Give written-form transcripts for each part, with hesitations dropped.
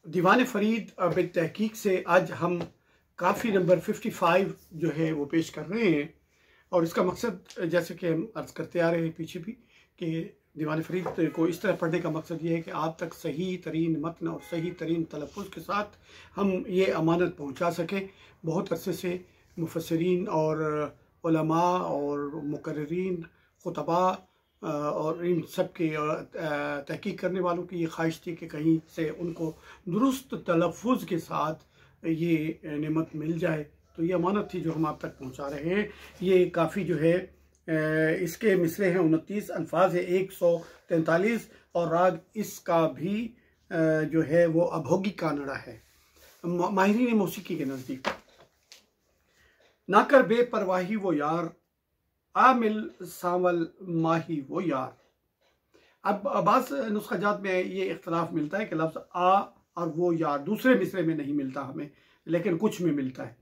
दीवान फरीद बिन तहकीक से आज हम काफ़ी नंबर 55 जो है वो पेश कर रहे हैं। और इसका मकसद जैसे कि हम अर्ज़ करते आ रहे हैं पीछे भी कि दीवान फरीद को इस तरह पढ़ने का मकसद ये है कि आप तक सही तरीन मतन और सही तरीन तलफ़्फ़ुज़ के साथ हम ये अमानत पहुँचा सकें। बहुत अरसे से मुफस्सिरीन और उलमा और मुकर्रिरीन खुतबा और इन सब के तहकीक करने वालों की ये ख्वाहिश थी कि कहीं से उनको दुरुस्त तलफ़्फ़ुज़ के साथ ये नेमत मिल जाए। तो ये अमानत थी जो हम आप तक पहुंचा रहे हैं। ये काफ़ी जो है इसके मिसरे हैं 29, अल्फाज है 143 और राग इसका भी जो है वो अभोगी कानड़ा है। माहिरीन मौसीकी के नज़दीक ना कर बेपरवाही वो यार आमिल सावल माही वो यार। अब बाज़ नुस्ख़ाजात में ये इख्तलाफ मिलता है कि लफ्ज़ आ और वो यार दूसरे मिसरे में नहीं मिलता हमें, लेकिन कुछ में मिलता है।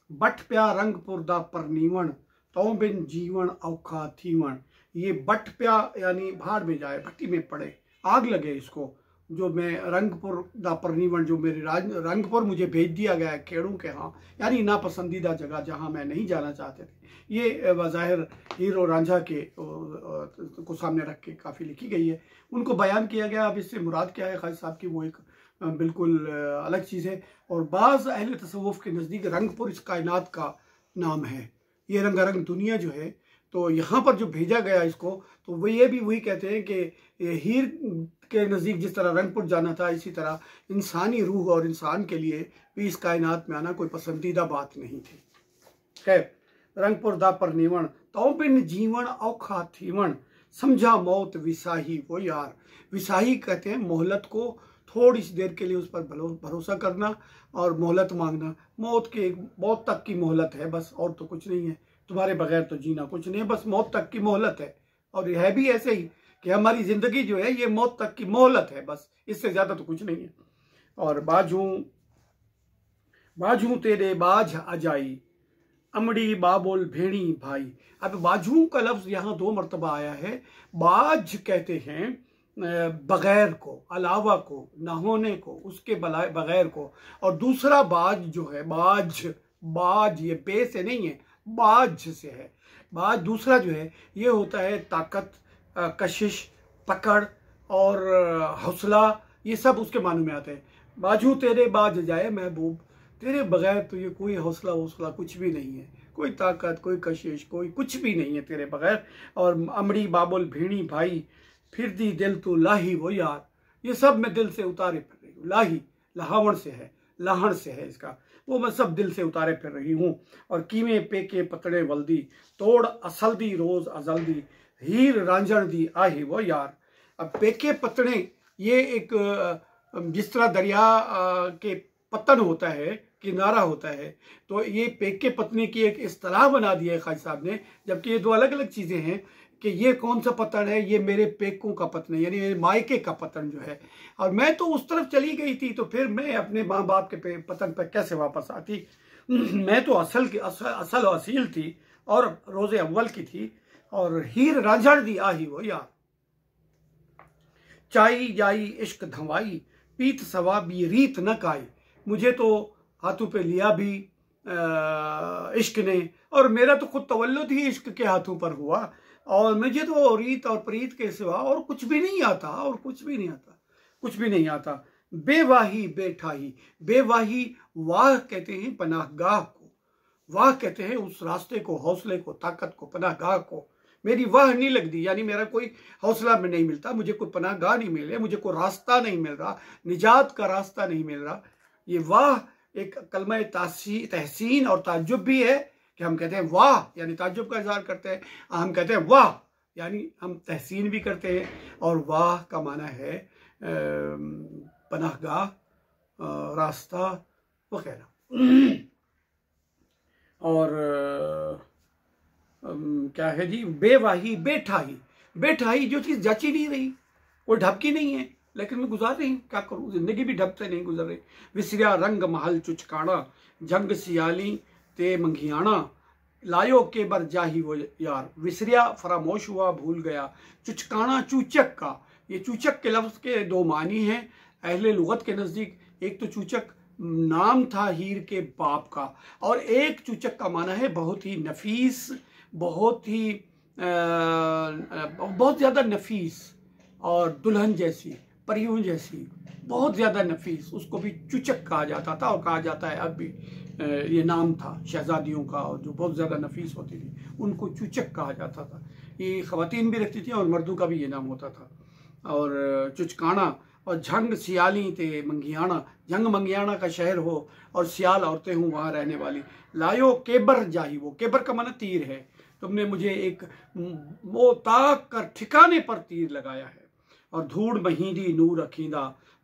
बट प्या रंग पुरदा परनीवण तो बिन जीवन औखा थीवण। ये बट प्या यानी भाड़ में जाए, भट्टी में पड़े, आग लगे इसको, जो मैं रंगपुर दा परनीवण, जो मेरे रंगपुर मुझे भेज दिया गया है खेड़ों के यहाँ, यानी नापसंदीदा जगह जहाँ मैं नहीं जाना चाहते थे। ये वज़ाहिर हीर और रांझा के को सामने रख के काफ़ी लिखी गई है, उनको बयान किया गया। अब इससे मुराद क्या है ख़ाज़ साहब की, वो एक बिल्कुल अलग चीज़ है। और बाज़ अहले तसव्वुफ़ के नज़दीक रंगपुर इस कायनात का नाम है। ये रंगारंग दुनिया जो है, तो यहाँ पर जो भेजा गया इसको, तो वो ये भी वही कहते हैं कि हीर के नज़दीक जिस तरह रंगपुर जाना था, इसी तरह इंसानी रूह और इंसान के लिए भी इस कायनात में आना कोई पसंदीदा बात नहीं थी। खैर, रंगपुर दा पर नीवण तो बिन जीवन औखा थीवण समझा मौत विसाही वो यार। विसाही कहते हैं मोहलत को, थोड़ी सी देर के लिए उस पर भरोसा करना और मोहलत मांगना। मौत तक की मोहलत है बस, और तो कुछ नहीं है। तुम्हारे बगैर तो जीना कुछ नहीं है, बस मौत तक की मोहलत है। और यह है भी ऐसे ही कि हमारी ज़िंदगी जो है ये मौत तक की मोहलत है बस, इससे ज़्यादा तो कुछ नहीं है। और बाजू तेरे बाज अजाई अमड़ी बाबुल भेड़ी भाई। अब बाजू का लफ्ज़ यहाँ 2 मरतबा आया है। बाज कहते हैं बगैर को, अलावा को, ना होने को, उसके बगैर को। और दूसरा बाज जो है, बाज ये बे से नहीं है, बाज से है। बाज दूसरा जो है ये होता है ताकत, कशिश, पकड़ और हौसला, ये सब उसके मानू में आते हैं। बाजू तेरे बाज जाए महबूब, तेरे बगैर तो ये कोई हौसला कुछ भी नहीं है, कोई ताकत, कोई कशिश, कोई कुछ भी नहीं है तेरे बगैर। और अमड़ी बाबुल भेड़ी भाई, फिर दी दिल तो लाही वो यार। ये सब मैं दिल से उतारे फिर रही हूँ। लाही लहावण से है, लाहण से है इसका, वो मैं सब दिल से उतारे फिर रही हूँ। और कीमे पेके पतड़े वल्दी तोड़ असल दी रोज अजल्दी हीर रांझण दी आही वो यार। अब पेके पतड़े, ये एक जिस तरह दरिया के पतन होता है, किनारा होता है, तो ये पेके पतने की एक इस्तिलाह बना दी है खाजी साहब ने, जबकि ये 2 अलग अलग चीज़ें हैं कि ये कौन सा पतन है, ये मेरे पेकों का पतन है, यानी मेरे मायके का पतन जो है। और मैं तो उस तरफ चली गई थी, तो फिर मैं अपने माँ बाप के पतन पर कैसे वापस आती। मैं तो असल और असील थी और रोज़े अव्वल की थी। और हीर रांझण दी आही वो यार। चाई जाई इश्क धवाई पीत सवाबी रीत न काई। मुझे तो हाथों पे लिया भी इश्क ने, और मेरा तो खुद तवल्लुद ही इश्क के हाथों पर हुआ। और मुझे तो रीत और प्रीत के सिवा और कुछ भी नहीं आता, और कुछ भी नहीं आता। बेवाही बेठाही, बेवाही वाह कहते हैं पनाहगाह को, वाह कहते हैं उस रास्ते को, हौसले को, ताकत को, पनाहगाह को। मेरी वाह नहीं लगती, यानी मेरा कोई हौसला में नहीं मिलता, मुझे कोई पनाहगाह नहीं मिल रहा, मुझे कोई रास्ता नहीं मिल रहा, निजात का रास्ता नहीं मिल रहा। ये वाह एक कलमा तहसीन और ताज्जुब भी है कि हम कहते हैं वाह, यानी ताज्जुब का इजहार करते हैं। हम कहते हैं वाह, यानी हम तहसीन भी करते हैं। और वाह का माना है पनाहगाह, रास्ता वगैरह। और क्या है जी, बेवाही बेठाही। बेठाही जो चीज़ जची नहीं रही, वो ढपकी नहीं है, लेकिन मैं गुजार रही हूँ, क्या करूँ, जिंदगी भी ढप से नहीं गुजर रही। विसरिया रंग महल चुचकाना जंग सियाली ते मंघियाना लायो के बर जाही वो यार। विसरिया फरामोश हुआ, भूल गया। चुचकाना चूचक का, ये चूचक के लफ्ज़ के 2 मानी हैं अहले लुगत के नज़दीक। एक तो चूचक नाम था हीर के बाप का, और एक चूचक का माना है बहुत ही नफीस, बहुत ज़्यादा नफीस और दुल्हन जैसी, परियों जैसी, बहुत ज़्यादा नफीस, उसको भी चूचक कहा जाता था और कहा जाता है अब भी। ये नाम था शहजादियों का, और जो बहुत ज़्यादा नफीस होती थी उनको चूचक कहा जाता था। ये ख़वातीन भी रखती थी और मर्दों का भी ये नाम होता था। और चुचकाना और झंग सियाली ते मंगियाना, झंग मंगियाना का शहर हो और सियाल औरतें हों वहाँ रहने वाली। लायो केबर जाही, वो केबर का माना तीर है, तुमने मुझे एक वो ताक कर ठिकाने पर तीर लगाया है। और धूड़ महीदी नूर अखींदा,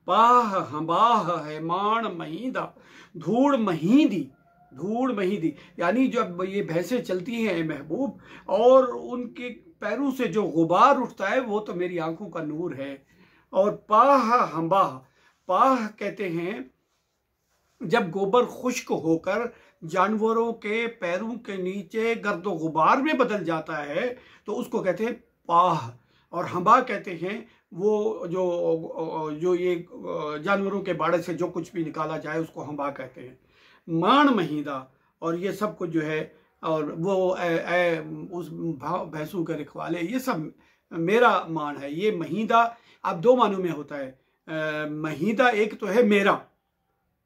पाह हंबाह है मान महीदा। धूड़ महीदी, धूड़ महीदी यानी जब ये भैंसें चलती हैं महबूब और उनके पैरों से जो गुबार उठता है वो तो मेरी आंखों का नूर है। और पाह हंबाह, पाह कहते हैं जब गोबर खुश्क होकर जानवरों के पैरों के नीचे गर्दो गुबार में बदल जाता है तो उसको कहते हैं पाह। और हंबा कहते हैं वो जो ये जानवरों के बाड़े से जो कुछ भी निकाला जाए उसको हंबा कहते हैं। मान महीदा, और ये सब कुछ जो है, और वो उस भैंसों के रखवाले, ये सब मेरा मान है। ये महीदा अब दो मानों में होता है। महीदा एक तो है मेरा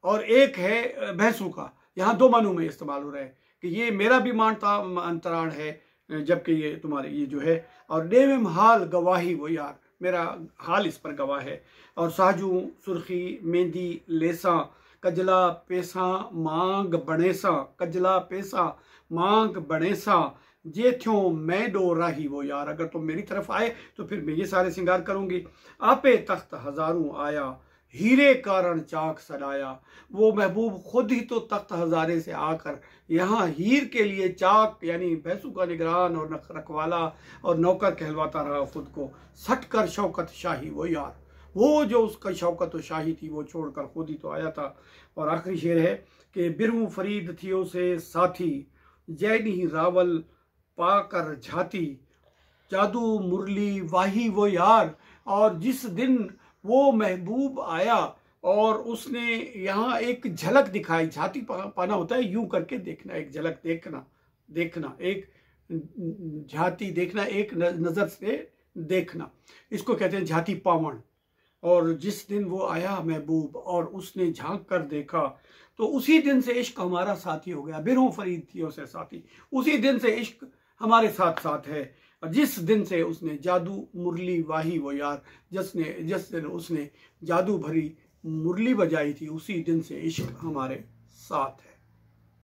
और एक है भैंसों का, यहाँ दो मानों में इस्तेमाल हो रहा है कि ये मेरा भी मान अंतराण है जबकि ये तुम्हारे ये जो है। और नेम हाल गवाही, वो यार मेरा हाल इस पर गवाह है। और साजू सुर्खी मेहंदी लेसा, कजला पेसा मांग बणेसा, कजला पेसा मांग बणेसा, जे थ्यो मैं डो राही, वो यार अगर तुम मेरी तरफ आए तो फिर मैं ये सारे श्रृंगार करूंगी। आपे तख्त हजारों आया, हीरे कारण चाक सलाया, वो महबूब खुद ही तो तख्त हजारे से आकर यहाँ हीर के लिए चाक यानी भैंसों का निगरान और रखवाला और नौकर कहलवाता रहा खुद को। सट कर शौकत शाही, वो यार वो जो उसका शौकत और शाही थी वो छोड़कर खुद ही तो आया था। और आखिरी शेर है कि बिरहू फरीद थियो से साथी, जैनी रावल पाकर झाती, जादू मुरली वाही, वो यार। और जिस दिन वो महबूब आया और उसने यहाँ एक झलक दिखाई, झाती पाना होता है यूं करके देखना, एक झलक देखना, देखना एक झाती देखना, एक नजर से देखना, इसको कहते हैं झाती पावण। और जिस दिन वो आया महबूब और उसने झांक कर देखा तो उसी दिन से इश्क हमारा साथी हो गया। बिरहू फरीद थियो से साथी, उसी दिन से इश्क हमारे साथ साथ है। और जिस दिन से उसने जादू मुरली वाही, वो यार जिस दिन उसने जादू भरी मुरली बजाई थी उसी दिन से इश्क हमारे साथ है।